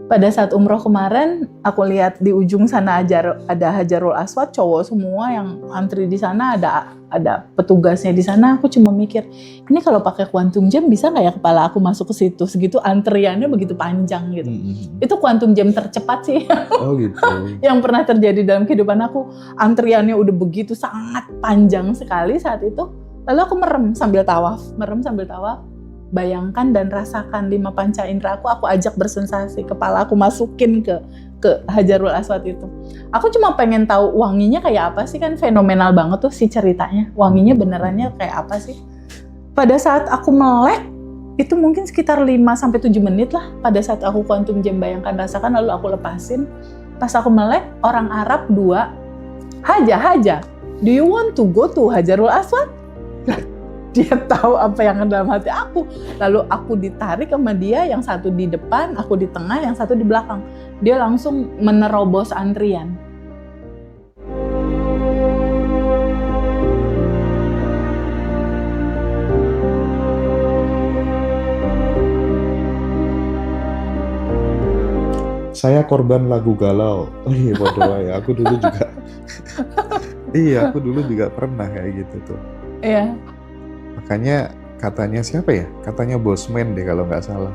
Pada saat umroh kemarin, aku lihat di ujung sana ada Hajarul Aswad, cowok semua yang antri di sana, ada petugasnya di sana. Aku cuma mikir, ini kalau pakai quantum jam bisa nggak ya kepala aku masuk ke situ? Segitu antriannya begitu panjang gitu. Itu quantum jam tercepat sih. Oh gitu. Yang pernah terjadi dalam kehidupan aku. Antriannya udah begitu sangat panjang sekali saat itu. Lalu aku merem sambil tawaf. Bayangkan dan rasakan 5 panca indera aku ajak bersensasi, kepala aku masukin ke Hajarul Aswad itu. Aku cuma pengen tahu wanginya kayak apa sih, kan fenomenal banget tuh si ceritanya. Wanginya benerannya kayak apa sih? Pada saat aku melek, itu mungkin sekitar 5-7 menit lah. Pada saat aku quantum jam bayangkan rasakan lalu aku lepasin. Pas aku melek, orang Arab 2, Haja, do you want to go to Hajarul Aswad? Dia tahu apa yang ada dalam hati aku. Lalu aku ditarik sama dia, yang satu di depan, aku di tengah, yang satu di belakang. Dia langsung menerobos antrian. Saya korban lagu galau. Oh iya, bodoh ya. Aku dulu juga. Iya, aku dulu juga pernah kayak gitu tuh. Iya. Makanya katanya siapa ya? Katanya Bosman deh kalau nggak salah.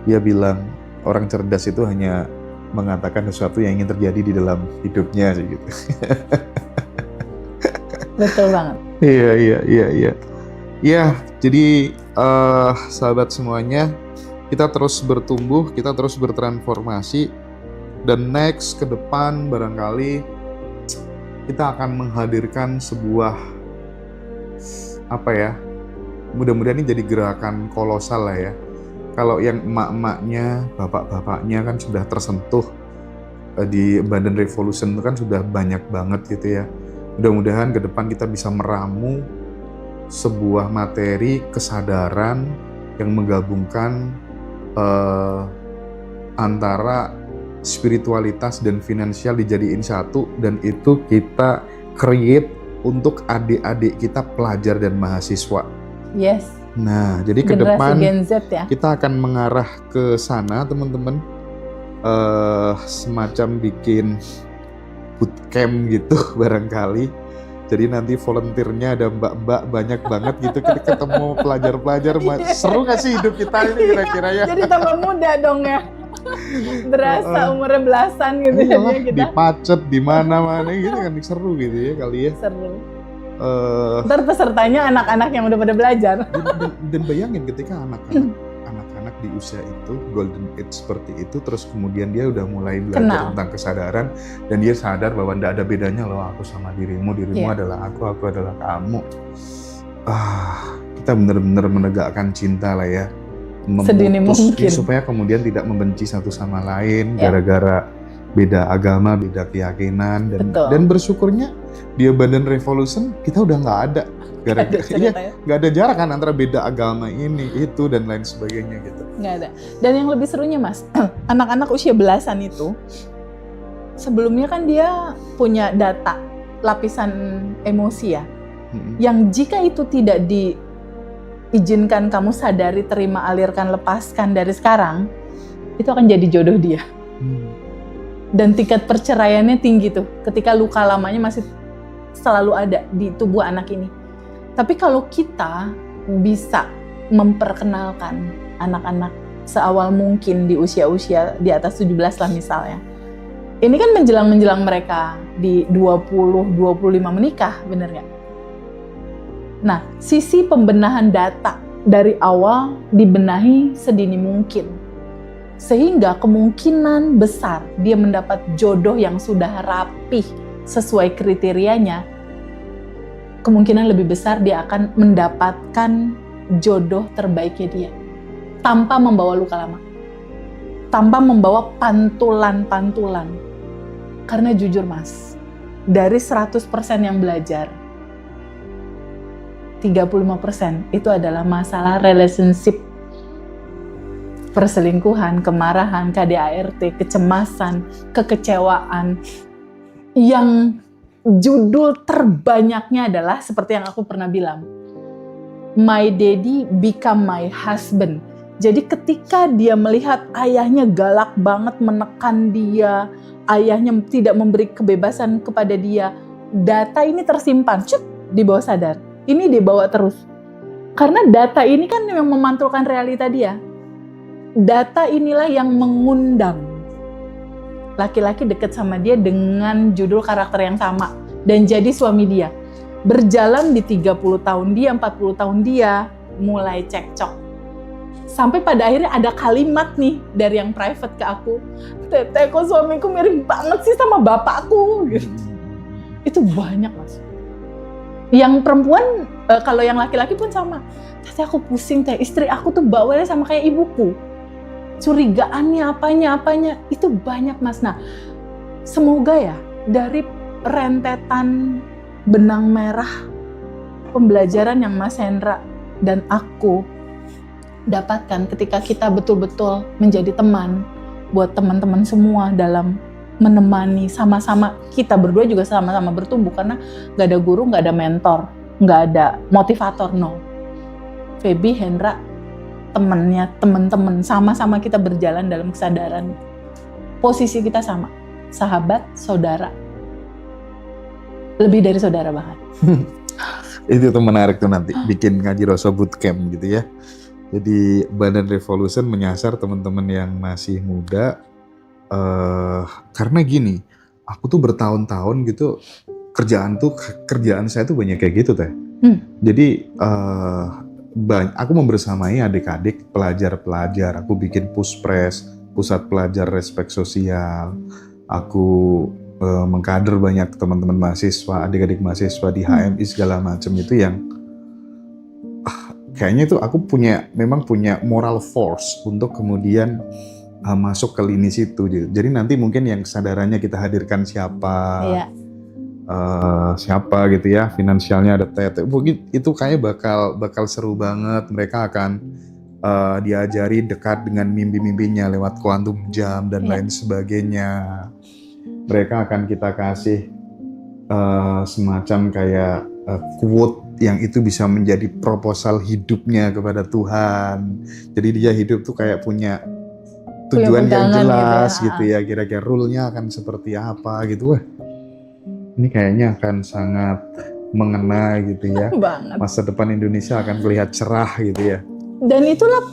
Dia bilang orang cerdas itu hanya mengatakan sesuatu yang ingin terjadi di dalam hidupnya sih gitu. Betul banget. Iya. Ya, jadi sahabat semuanya, kita terus bertumbuh, kita terus bertransformasi, dan next ke depan barangkali kita akan menghadirkan sebuah mudah-mudahan ini jadi gerakan kolosal lah ya. Kalau yang emak-emaknya, bapak-bapaknya kan sudah tersentuh di Abundant Revolution itu kan sudah banyak banget gitu ya. Mudah-mudahan ke depan kita bisa meramu sebuah materi kesadaran yang menggabungkan antara spiritualitas dan finansial dijadiin satu, dan itu kita create untuk adik-adik kita pelajar dan mahasiswa. Yes. Nah, jadi ke Generasi depan Gen Z ya. kita akan mengarah ke sana, teman-teman. Semacam bikin bootcamp gitu barangkali. Jadi nanti volunteernya ada mbak-mbak banyak banget gitu. Kita ketemu pelajar-pelajar. Seru gak sih hidup kita ini kira-kira ya? Jadi tambah muda dong ya. Berasa umurnya belasan gitu ya kita. Di Pacet, di mana-mana gitu kan, seru gitu ya kali ya. Seru. Ntar pesertanya anak-anak yang udah pada belajar. Dan bayangin ketika anak-anak di usia itu, golden age seperti itu, terus kemudian dia udah mulai belajar tentang kesadaran, dan dia sadar bahwa tidak ada bedanya loh aku sama dirimu adalah aku adalah kamu. Kita benar-benar menegakkan cinta lah ya. Sedini mungkin. Supaya kemudian tidak membenci satu sama lain gara-gara beda agama, beda keyakinan, dan bersyukurnya di Abundant Revolution kita udah nggak ada nggak ada jarak kan antara beda agama ini itu dan lain sebagainya gitu. Nggak ada. Dan yang lebih serunya Mas, anak-anak usia belasan itu sebelumnya kan dia punya data lapisan emosi ya, yang jika itu tidak diizinkan kamu sadari, terima, alirkan, lepaskan dari sekarang, itu akan jadi jodoh dia. Dan tingkat perceraiannya tinggi tuh ketika luka lamanya masih selalu ada di tubuh anak ini. Tapi kalau kita bisa memperkenalkan anak-anak seawal mungkin di usia-usia di atas 17 lah misalnya. Ini kan menjelang mereka di 20-25 menikah, bener nggak? Nah, sisi pembenahan data dari awal dibenahi sedini mungkin. Sehingga kemungkinan besar dia mendapat jodoh yang sudah rapih sesuai kriterianya. Kemungkinan lebih besar dia akan mendapatkan jodoh terbaiknya dia. Tanpa membawa luka lama. Tanpa membawa pantulan-pantulan. Karena jujur Mas, dari 100% yang belajar, 35% itu adalah masalah relationship, perselingkuhan, kemarahan, KDART, kecemasan, kekecewaan. Yang judul terbanyaknya adalah seperti yang aku pernah bilang, My Daddy Become My Husband. Jadi ketika dia melihat ayahnya galak banget menekan dia, ayahnya tidak memberi kebebasan kepada dia, data ini tersimpan di bawah sadar. Ini dibawa terus. Karena data ini kan yang memantulkan realita dia. Data inilah yang mengundang laki-laki dekat sama dia dengan judul karakter yang sama dan jadi suami dia. Berjalan di 30 tahun dia, 40 tahun dia, mulai cekcok. Sampai pada akhirnya ada kalimat nih dari yang private ke aku, "Teteh, kok suamiku mirip banget sih sama bapakku?" Gitu. Itu banyak, Mas. Yang perempuan, kalau yang laki-laki pun sama. "Teteh, aku pusing, Teh. Istri aku tuh bawelnya sama kayak ibuku. Curigaannya, apanya. Itu banyak, Mas." Nah, semoga ya dari rentetan benang merah pembelajaran yang Mas Hendra dan aku dapatkan ketika kita betul-betul menjadi teman buat teman-teman semua dalam menemani sama-sama, kita berdua juga sama-sama bertumbuh karena gak ada guru, gak ada mentor, gak ada motivator, no. Feby, Hendra, temennya, teman-teman, sama-sama kita berjalan dalam kesadaran. Posisi kita sama, sahabat, saudara. Lebih dari saudara bahkan. Itu tuh menarik tuh nanti, bikin Ngaji Roso Bootcamp gitu ya. Jadi Badan Revolution menyasar teman-teman yang masih muda, karena gini, aku tuh bertahun-tahun gitu kerjaan saya tuh banyak kayak gitu Teh. Jadi aku membersamai adik-adik pelajar-pelajar, aku bikin puspres, pusat pelajar respek sosial, aku mengkader banyak teman-teman mahasiswa, adik-adik mahasiswa di HMI segala macam itu yang kayaknya itu aku memang punya moral force untuk kemudian masuk ke lini situ. Jadi nanti mungkin yang kesadarannya kita hadirkan siapa, siapa gitu ya, finansialnya ada Tete. Mungkin itu kayaknya bakal seru banget. Mereka akan diajari dekat dengan mimpi-mimpinya lewat kuantum jam dan lain sebagainya. Mereka akan kita kasih semacam kayak quote yang itu bisa menjadi proposal hidupnya kepada Tuhan. Jadi dia hidup tuh kayak punya tujuan yang jelas gitu ya. Kira-kira rule-nya akan seperti apa gitu. Wah, ini kayaknya akan sangat mengena gitu ya. Masa depan Indonesia akan terlihat cerah gitu ya. Dan itulah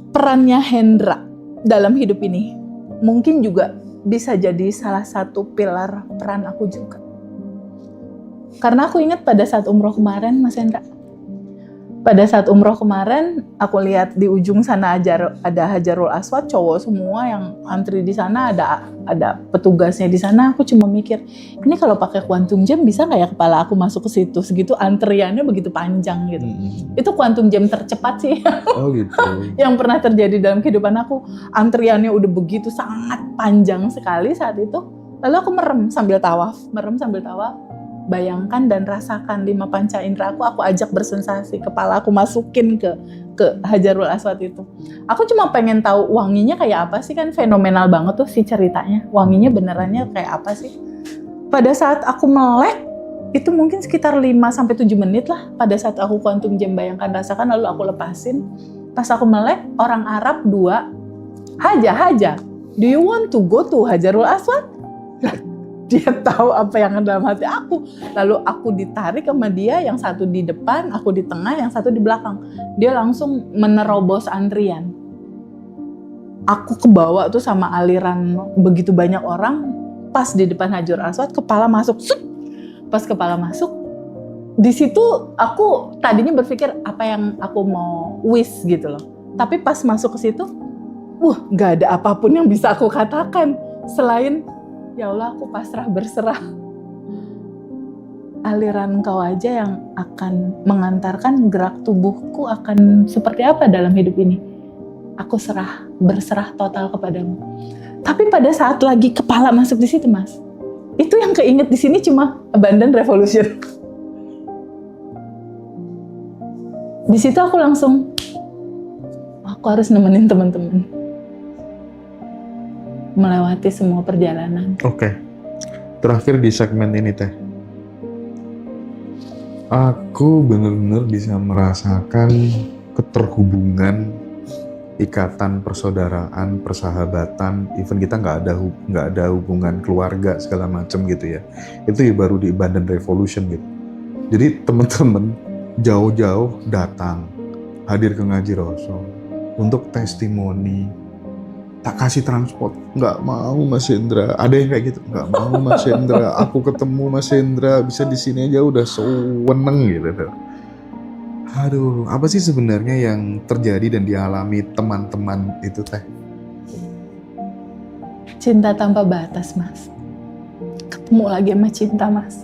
perannya Hendra dalam hidup ini. Mungkin juga bisa jadi salah satu pilar peran aku juga. Karena aku ingat pada saat umroh kemarin, Mas Hendra. Pada saat umroh kemarin, aku lihat di ujung sana ada Hajarul Aswad, cowok semua yang antri di sana, ada petugasnya di sana. Aku cuma mikir, ini kalau pakai quantum jam bisa nggak ya kepala aku masuk ke situ? Segitu antriannya begitu panjang gitu. Itu quantum jam tercepat sih. Oh gitu. Yang pernah terjadi dalam kehidupan aku. Antriannya udah begitu sangat panjang sekali saat itu. Lalu aku merem sambil tawaf. Bayangkan dan rasakan 5 panca indera aku ajak bersensasi, kepala aku masukin ke Hajarul Aswad itu. Aku cuma pengen tahu wanginya kayak apa sih, kan fenomenal banget tuh si ceritanya. Wanginya benerannya kayak apa sih? Pada saat aku melek, itu mungkin sekitar 5-7 menit lah. Pada saat aku quantum jam bayangkan rasakan lalu aku lepasin. Pas aku melek, orang Arab 2, Haja, do you want to go to Hajarul Aswad? Dia tahu apa yang ada dalam hati aku. Lalu aku ditarik sama dia, yang satu di depan, aku di tengah, yang satu di belakang. Dia langsung menerobos antrian. Aku kebawa tuh sama aliran begitu banyak orang. Pas di depan Hajarul Aswad, kepala masuk. Pas kepala masuk, di situ aku tadinya berpikir apa yang aku mau wish gitu loh. Tapi pas masuk ke situ, gak ada apapun yang bisa aku katakan selain ya Allah, aku pasrah berserah. Aliran Engkau aja yang akan mengantarkan gerak tubuhku akan seperti apa dalam hidup ini. Aku berserah total kepadamu. Tapi pada saat lagi kepala masuk di situ, Mas, itu yang keinget di sini cuma Abandon Revolution. Di situ aku langsung, aku harus nemenin teman-teman melewati semua perjalanan. Oke. Terakhir di segmen ini Teh. Aku benar-benar bisa merasakan keterhubungan ikatan persaudaraan, persahabatan, even kita nggak ada hubungan keluarga segala macam gitu ya. Itu ya baru di Abundant Revolution gitu. Jadi teman-teman jauh-jauh datang hadir ke ngaji Rasul untuk testimoni. Tak kasih transport, nggak mau Mas Hendra. Ada yang kayak gitu, nggak mau Mas Hendra. Aku ketemu Mas Hendra bisa di sini aja udah seneng gitu. Aduh, apa sih sebenarnya yang terjadi dan dialami teman-teman itu teh? Cinta tanpa batas, Mas. Ketemu lagi sama cinta, Mas.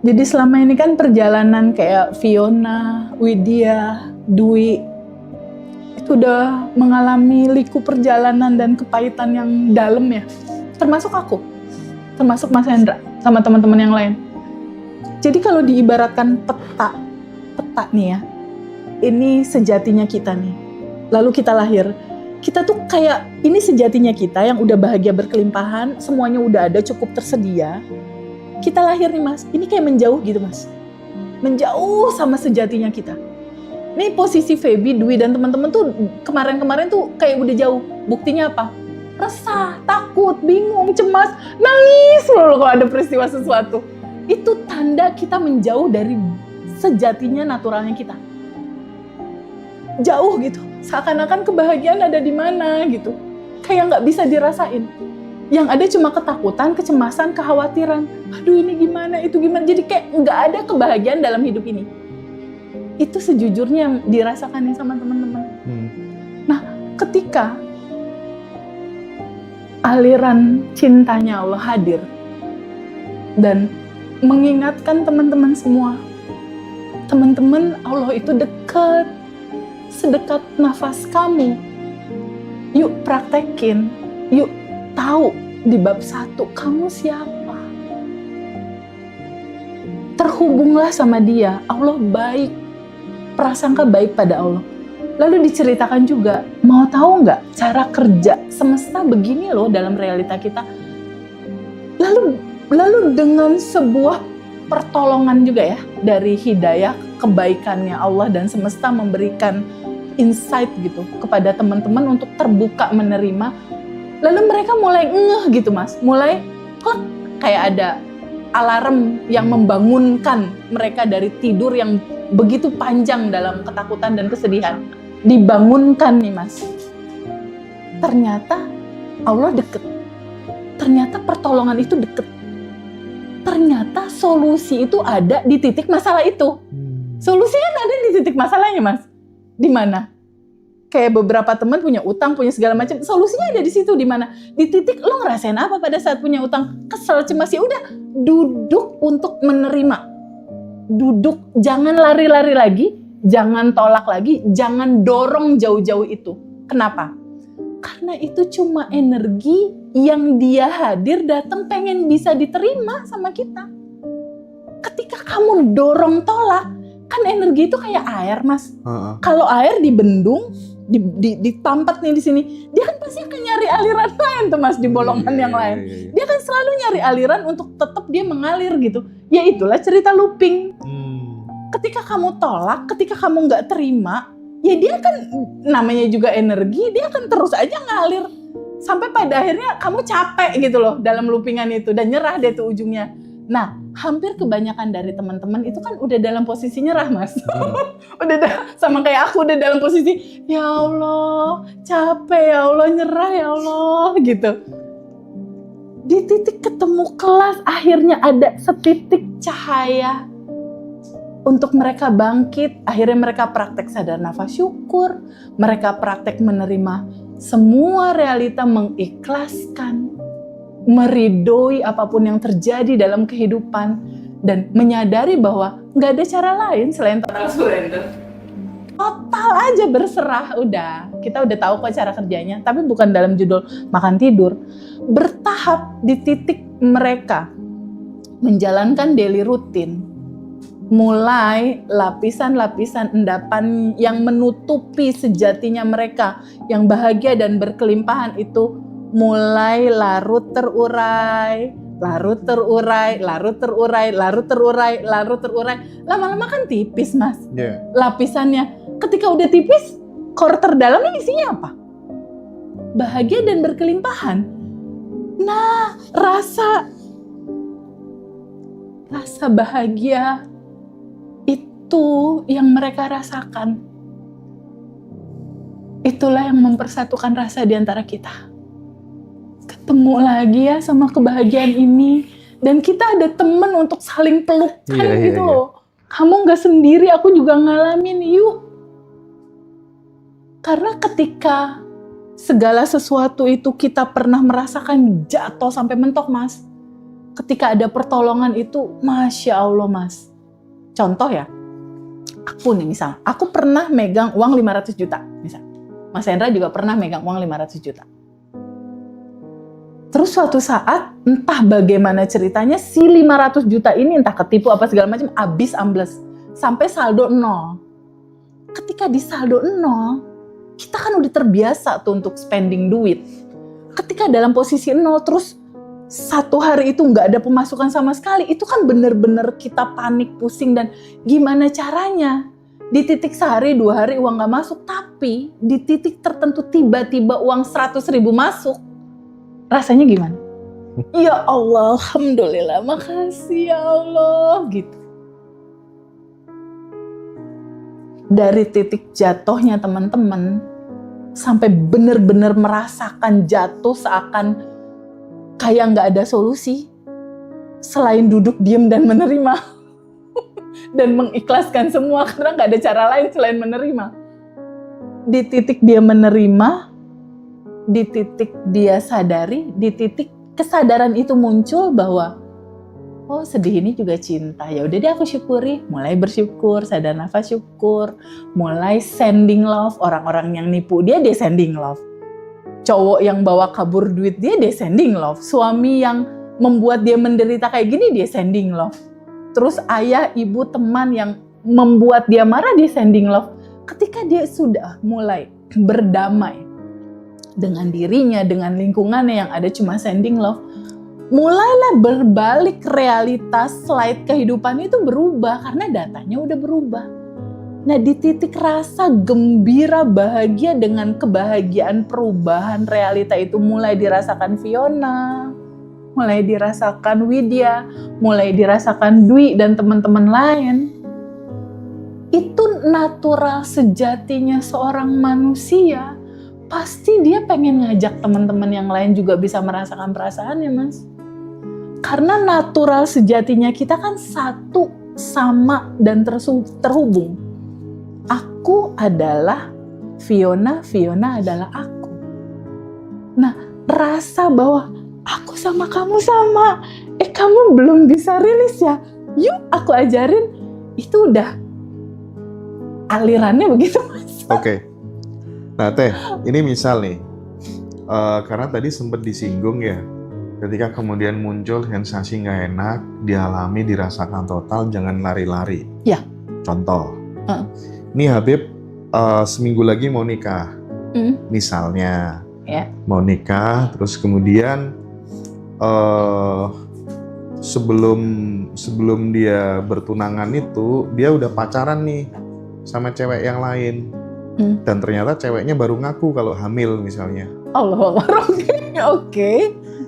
Jadi selama ini kan perjalanan kayak Fiona, Widya, Dwi, itu udah mengalami liku perjalanan dan kepahitan yang dalam ya. Termasuk aku, termasuk Mas Hendra, sama teman-teman yang lain. Jadi kalau diibaratkan peta nih ya, ini sejatinya kita nih. Lalu kita lahir, kita tuh kayak ini sejatinya kita yang udah bahagia berkelimpahan, semuanya udah ada cukup tersedia. Kita lahir nih Mas, ini kayak menjauh gitu Mas. Menjauh sama sejatinya kita. Nih posisi Feby, Dwi dan teman-teman tuh kemarin-kemarin tuh kayak udah jauh. Buktinya apa? Resah, takut, bingung, cemas, nangis loh kalau ada peristiwa sesuatu. Itu tanda kita menjauh dari sejatinya naturalnya kita. Jauh gitu. Seakan-akan kebahagiaan ada di mana gitu. Kayak nggak bisa dirasain. Yang ada cuma ketakutan, kecemasan, kekhawatiran. Aduh ini gimana, itu gimana. Jadi kayak nggak ada kebahagiaan dalam hidup ini. Itu sejujurnya yang dirasakan sama teman-teman. Nah, ketika aliran cintanya Allah hadir dan mengingatkan teman-teman semua, teman-teman, Allah itu dekat, sedekat nafas kamu. Yuk praktekin, yuk tahu di bab 1 kamu siapa. Terhubunglah sama dia, Allah baik, prasangka baik pada Allah. Lalu diceritakan juga, mau tahu nggak cara kerja semesta begini loh dalam realita kita. Lalu dengan sebuah pertolongan juga ya dari hidayah kebaikannya Allah dan semesta memberikan insight gitu kepada teman-teman untuk terbuka menerima. Lalu mereka mulai ngeh gitu Mas, mulai kok kayak ada alarm yang membangunkan mereka dari tidur yang begitu panjang dalam ketakutan dan kesedihan. Dibangunkan nih Mas. Ternyata Allah deket. Ternyata pertolongan itu deket. Ternyata solusi itu ada di titik masalah itu. Solusi kan ada di titik masalahnya Mas. Di mana? Kayak beberapa teman punya utang, punya segala macam. Solusinya ada di situ, di mana? Di titik lo ngerasain apa pada saat punya utang? Kesel, cemas, ya udah duduk untuk menerima. Duduk, jangan lari-lari lagi, jangan tolak lagi, jangan dorong jauh-jauh itu. Kenapa? Karena itu cuma energi yang dia hadir datang pengen bisa diterima sama kita. Ketika kamu dorong tolak, kan energi itu kayak air Mas. Kalau air dibendung, ditampat nih di sini, dia kan pasti akan nyari aliran lain tuh Mas di bolongan yang lain. Dia kan selalu nyari aliran untuk tetap dia mengalir gitu. Ya itulah cerita looping. Ketika kamu tolak, ketika kamu nggak terima, ya dia kan namanya juga energi, dia akan terus aja ngalir. Sampai pada akhirnya kamu capek gitu loh dalam loopingan itu dan nyerah deh tuh ujungnya. Nah, hampir kebanyakan dari teman-teman itu kan udah dalam posisi nyerah Mas. Udah sama kayak aku udah dalam posisi, ya Allah, capek ya Allah, nyerah ya Allah gitu. Di titik ketemu kelas akhirnya ada setitik cahaya untuk mereka bangkit. Akhirnya mereka praktek sadar nafas syukur, mereka praktek menerima semua realita, mengikhlaskan, meridoi apapun yang terjadi dalam kehidupan, dan menyadari bahwa nggak ada cara lain selain total surrender. Total aja berserah, udah. Kita udah tahu kok cara kerjanya, tapi bukan dalam judul makan tidur. Bertahap di titik mereka menjalankan daily rutin. Mulai lapisan-lapisan endapan yang menutupi sejatinya mereka, yang bahagia dan berkelimpahan itu mulai larut terurai, larut terurai, larut terurai, larut terurai, larut terurai. Lama-lama kan tipis Mas, lapisannya. Ketika udah tipis, core terdalamnya isinya apa? Bahagia dan berkelimpahan. Nah, rasa bahagia itu yang mereka rasakan. Itulah yang mempersatukan rasa di antara kita. Ketemu lagi ya sama kebahagiaan ini. Dan kita ada temen untuk saling pelukan gitu loh. Kamu gak sendiri, aku juga ngalamin, yuk. Karena ketika segala sesuatu itu kita pernah merasakan jatuh sampai mentok, Mas. Ketika ada pertolongan itu, Masya Allah, Mas. Contoh ya, aku nih misal, aku pernah megang uang 500 juta, misal. Mas Hendra juga pernah megang uang 500 juta. Terus suatu saat, entah bagaimana ceritanya, si 500 juta ini entah ketipu apa segala macam, habis ambles. Sampai saldo 0. Ketika di saldo 0, kita kan udah terbiasa tuh untuk spending duit. Ketika dalam posisi 0, terus satu hari itu nggak ada pemasukan sama sekali, itu kan bener-bener kita panik, pusing, dan gimana caranya? Di titik sehari, 2 hari uang nggak masuk, tapi di titik tertentu tiba-tiba uang 100.000 masuk. Rasanya gimana? Ya Allah, alhamdulillah, makasih ya Allah, gitu. Dari titik jatuhnya teman-teman, sampai benar-benar merasakan jatuh seakan kayak nggak ada solusi, selain duduk diam dan menerima, dan mengikhlaskan semua, karena nggak ada cara lain selain menerima. Di titik dia menerima, di titik dia sadari, di titik kesadaran itu muncul bahwa oh sedih ini juga cinta, ya udah deh aku syukuri, mulai bersyukur, sadar nafas syukur, mulai sending love, orang-orang yang nipu dia sending love, cowok yang bawa kabur duit dia sending love, suami yang membuat dia menderita kayak gini dia sending love, terus ayah, ibu, teman yang membuat dia marah dia sending love. Ketika dia sudah mulai berdamai dengan dirinya, dengan lingkungannya yang ada cuma sending love, mulailah berbalik realitas, slide kehidupan itu berubah karena datanya udah berubah. Nah, di titik rasa gembira, bahagia dengan kebahagiaan perubahan realita itu mulai dirasakan Fiona, mulai dirasakan Widya, mulai dirasakan Dwi dan teman-teman lain. Itu natural sejatinya seorang manusia. Pasti dia pengen ngajak teman-teman yang lain juga bisa merasakan perasaannya, Mas. Karena natural sejatinya kita kan satu, sama, dan terhubung. Aku adalah Fiona, Fiona adalah aku. Nah, rasa bahwa aku sama kamu sama, kamu belum bisa rilis ya? Yuk aku ajarin, itu udah alirannya begitu, Mas. Oke. Nah Teh, ini misal nih, karena tadi sempat disinggung ya, ketika kemudian muncul sensasi nggak enak, dialami, dirasakan total, jangan lari-lari. Ya. Contoh, nih Habib seminggu lagi mau nikah, misalnya, mau nikah, terus kemudian sebelum dia bertunangan itu, dia udah pacaran nih sama cewek yang lain. Dan ternyata ceweknya baru ngaku kalau hamil misalnya. Allah, oke.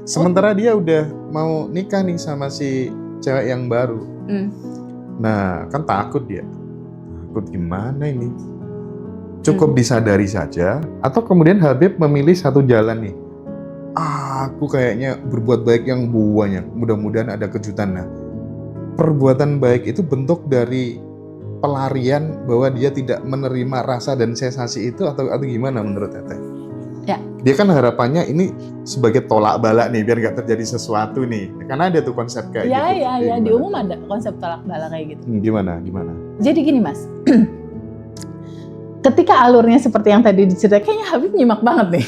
Sementara dia udah mau nikah nih sama si cewek yang baru. Nah, kan takut dia. Takut gimana ini? Cukup disadari saja, atau kemudian Habib memilih satu jalan nih. Aku kayaknya berbuat baik yang banyak. Mudah-mudahan ada kejutan. Nah, perbuatan baik itu bentuk dari pelarian bahwa dia tidak menerima rasa dan sensasi itu atau gimana menurut Teteh? Ya. Dia kan harapannya ini sebagai tolak balak nih biar nggak terjadi sesuatu nih. Karena ada tuh konsep kayak gitu. Ya, di umum ada konsep tolak balak kayak gitu. Gimana? Jadi gini, Mas. Ketika alurnya seperti yang tadi diceritain, kayaknya Habib nyimak banget nih.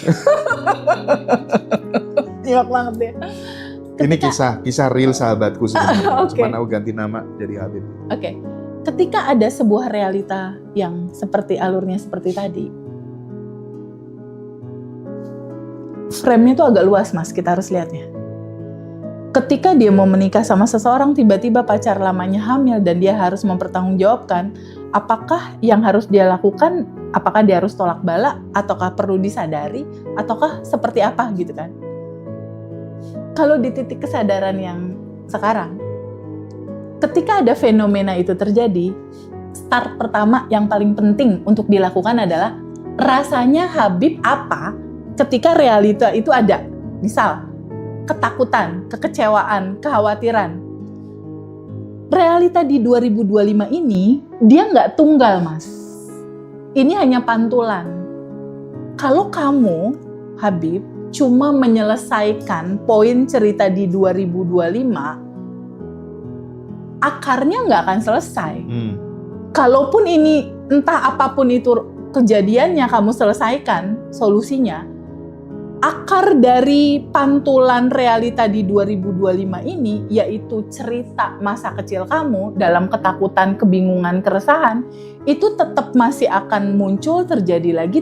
Nyimak banget deh. Ini kisah real sahabatku sebenarnya. Okay. Cuman aku ganti nama jadi Habib. Oke. Ketika ada sebuah realita yang seperti alurnya seperti tadi, frame-nya tuh agak luas, Mas, kita harus lihatnya. Ketika dia mau menikah sama seseorang, tiba-tiba pacar lamanya hamil dan dia harus mempertanggungjawabkan apakah yang harus dia lakukan, apakah dia harus tolak bala, ataukah perlu disadari, ataukah seperti apa gitu kan. Kalau di titik kesadaran yang sekarang, ketika ada fenomena itu terjadi, start pertama yang paling penting untuk dilakukan adalah rasanya Habib apa ketika realita itu ada. Misal, ketakutan, kekecewaan, kekhawatiran. Realita di 2025 ini, dia nggak tunggal, Mas. Ini hanya pantulan. Kalau kamu, Habib, cuma menyelesaikan poin cerita di 2025, akarnya nggak akan selesai. Kalaupun ini, entah apapun itu kejadiannya kamu selesaikan, solusinya, akar dari pantulan realita di 2025 ini, yaitu cerita masa kecil kamu dalam ketakutan, kebingungan, keresahan, itu tetap masih akan muncul, terjadi lagi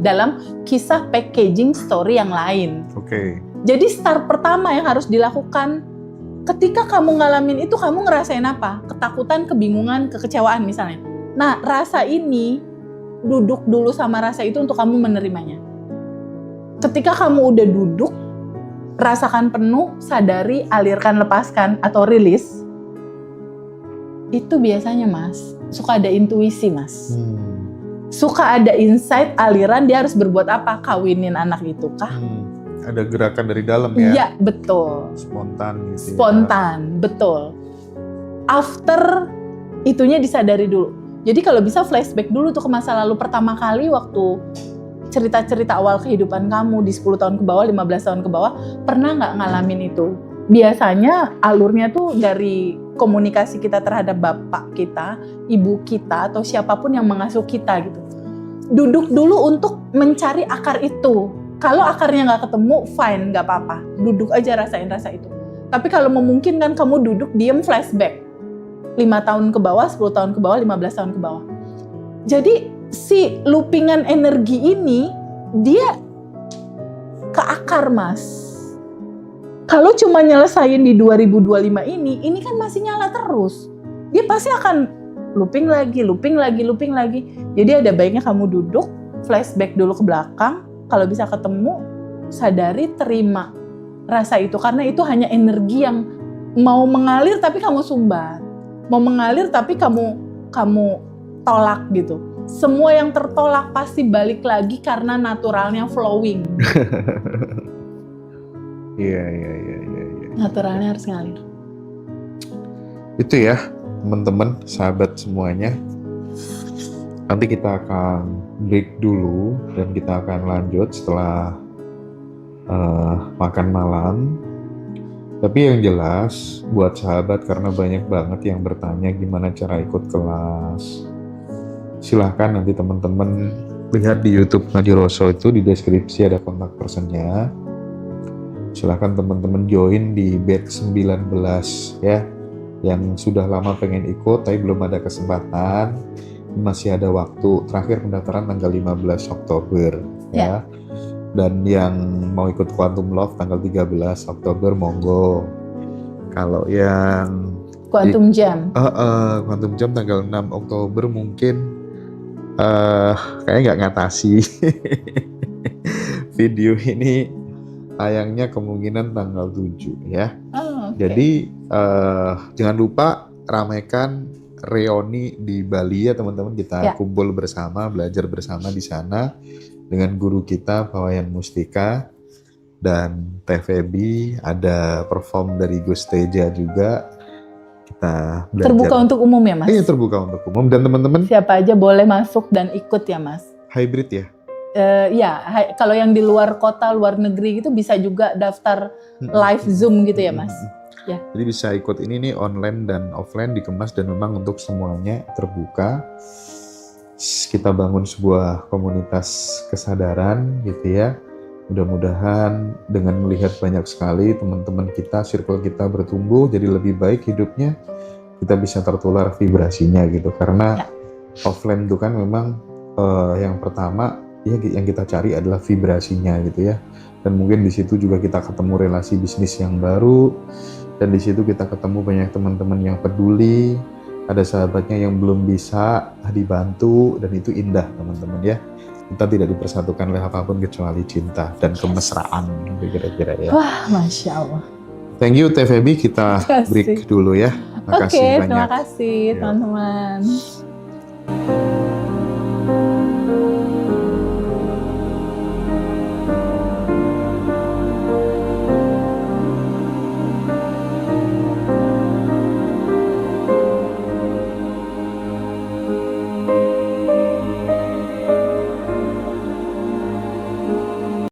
dalam kisah packaging story yang lain. Oke. Jadi start pertama yang harus dilakukan, ketika kamu ngalamin itu, kamu ngerasain apa? Ketakutan, kebingungan, kekecewaan misalnya. Nah, rasa ini, duduk dulu sama rasa itu untuk kamu menerimanya. Ketika kamu udah duduk, rasakan penuh, sadari, alirkan, lepaskan, atau rilis, itu biasanya, Mas, suka ada intuisi, Mas. Suka ada insight, aliran, dia harus berbuat apa? Kawinin anak itu kah? Ada gerakan dari dalam ya? Iya, betul. Spontan gitu. Spontan, betul. After itunya disadari dulu. Jadi kalau bisa flashback dulu tuh ke masa lalu pertama kali waktu cerita-cerita awal kehidupan kamu di 10 tahun ke bawah, 15 tahun ke bawah, pernah nggak ngalamin itu? Biasanya alurnya tuh dari komunikasi kita terhadap bapak kita, ibu kita, atau siapapun yang mengasuh kita gitu. Duduk dulu untuk mencari akar itu. Kalau akarnya nggak ketemu, fine, nggak apa-apa. Duduk aja, rasain rasa itu. Tapi kalau memungkinkan kamu duduk, diem, flashback. 5 tahun ke bawah, 10 tahun ke bawah, 15 tahun ke bawah. Jadi si loopingan energi ini, dia ke akar, Mas. Kalau cuma nyelesain di 2025 ini kan masih nyala terus. Dia pasti akan looping lagi. Jadi ada baiknya kamu duduk, flashback dulu ke belakang. Kalau bisa ketemu, sadari, terima rasa itu. Karena itu hanya energi yang mau mengalir tapi kamu sumbat. Mau mengalir tapi kamu tolak gitu. Semua yang tertolak pasti balik lagi karena naturalnya flowing. Iya. Naturalnya harus ngalir. Itu ya, teman-teman, sahabat semuanya. Nanti kita akan break dulu dan kita akan lanjut setelah makan malam. Tapi yang jelas buat sahabat, karena banyak banget yang bertanya gimana cara ikut kelas, silahkan nanti teman-teman lihat di YouTube Ngadi Roso, itu di deskripsi ada kontak personnya. Silahkan teman-teman join di batch 19 ya, yang sudah lama pengen ikut tapi belum ada kesempatan. Masih ada waktu, terakhir pendaftaran tanggal 15 Oktober ya. Dan yang mau ikut Quantum Love tanggal 13 Oktober monggo. Kalau yang Quantum Jam. Quantum Jam tanggal 6 Oktober mungkin kayaknya nggak ngatasi. Video ini tayangnya kemungkinan tanggal 7 ya. Okay. Jadi jangan lupa ramaikan reuni di Bali ya teman-teman, kita kumpul bersama, belajar bersama di sana dengan guru kita Pawayan Mustika dan Teh Febi, ada perform dari Gus Teja juga. Kita belajar. Terbuka untuk umum ya, Mas? Iya, terbuka untuk umum dan teman-teman siapa aja boleh masuk dan ikut ya, Mas? Hybrid ya? Kalau yang di luar kota, luar negeri gitu bisa juga daftar live Zoom gitu ya, Mas? Ya. Jadi bisa ikut ini nih, online dan offline dikemas dan memang untuk semuanya terbuka. Kita bangun sebuah komunitas kesadaran gitu ya. Mudah-mudahan dengan melihat banyak sekali teman-teman kita, circle kita bertumbuh jadi lebih baik hidupnya, kita bisa tertular vibrasinya gitu. Karena offline itu kan memang yang pertama ya yang kita cari adalah vibrasinya gitu ya. Dan mungkin di situ juga kita ketemu relasi bisnis yang baru. Dan di situ kita ketemu banyak teman-teman yang peduli, ada sahabatnya yang belum bisa dibantu, dan itu indah teman-teman ya. Kita tidak dipersatukan oleh apapun kecuali cinta dan kemesraan, kira-kira ya. Wah, Masya Allah. Thank you Teh Feby, kita break dulu ya. Terima kasih Oke, banyak. terima kasih Ya. teman-teman.